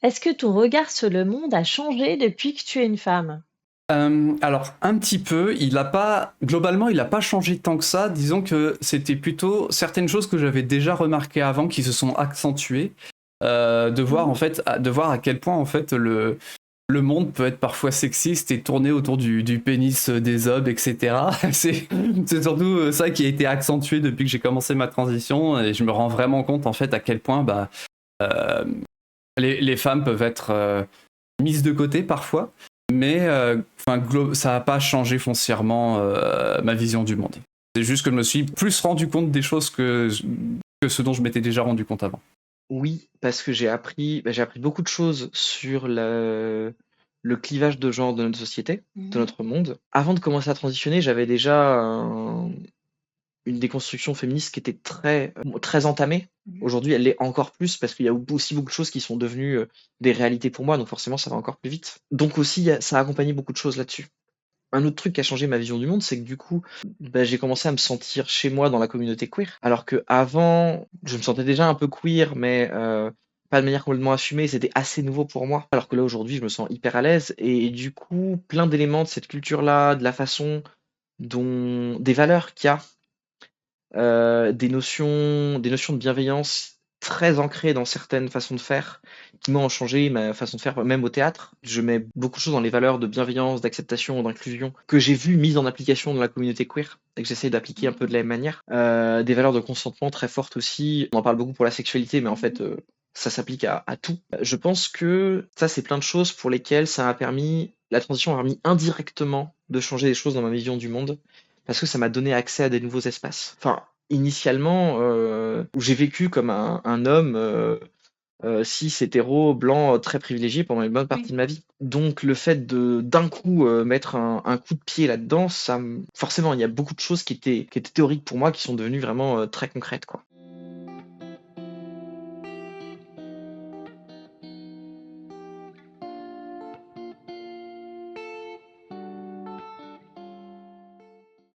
Est-ce que ton regard sur le monde a changé depuis que tu es une femme? Alors un petit peu, globalement, il a pas changé tant que ça. Disons que c'était plutôt certaines choses que j'avais déjà remarquées avant qui se sont accentuées. Mmh mh. De voir à quel point en fait le monde peut être parfois sexiste et tourné autour du pénis des hommes, etc. C'est surtout ça qui a été accentué depuis que j'ai commencé ma transition et je me rends vraiment compte en fait à quel point euh, les femmes peuvent être mises de côté parfois, mais ça n'a pas changé foncièrement ma vision du monde. C'est juste que je me suis plus rendu compte des choses que ce dont je m'étais déjà rendu compte avant. Oui, parce que j'ai appris beaucoup de choses sur le clivage de genre de notre société, de Mmh. notre monde. Avant de commencer à transitionner, j'avais déjà une déconstruction féministe qui était très entamée. Mmh. Aujourd'hui, elle l'est encore plus parce qu'il y a aussi beaucoup de choses qui sont devenues des réalités pour moi, donc forcément, ça va encore plus vite. Donc aussi, ça a accompagné beaucoup de choses là-dessus. Un autre truc qui a changé ma vision du monde, c'est que du coup, j'ai commencé à me sentir chez moi dans la communauté queer. Alors que avant, je me sentais déjà un peu queer, mais pas de manière complètement assumée. C'était assez nouveau pour moi. Alors que là, aujourd'hui, je me sens hyper à l'aise. Et du coup, plein d'éléments de cette culture-là, de la façon dont des valeurs qu'il y a, des notions de bienveillance très ancrées dans certaines façons de faire, qui m'ont changé ma façon de faire, même au théâtre. Je mets beaucoup de choses dans les valeurs de bienveillance, d'acceptation, d'inclusion, que j'ai vues mises en application dans la communauté queer, et que j'essaie d'appliquer un peu de la même manière. Des valeurs de consentement très fortes aussi. On en parle beaucoup pour la sexualité, mais en fait, ça s'applique à tout. Je pense que ça, c'est plein de choses pour lesquelles la transition a permis indirectement de changer des choses dans ma vision du monde parce que ça m'a donné accès à des nouveaux espaces. Enfin, initialement, où j'ai vécu comme un homme cis, hétéro, blanc, très privilégié pendant une bonne Oui. partie de ma vie. Donc le fait de d'un coup mettre un coup de pied là-dedans, forcément, il y a beaucoup de choses qui étaient théoriques pour moi qui sont devenues vraiment très concrètes, quoi.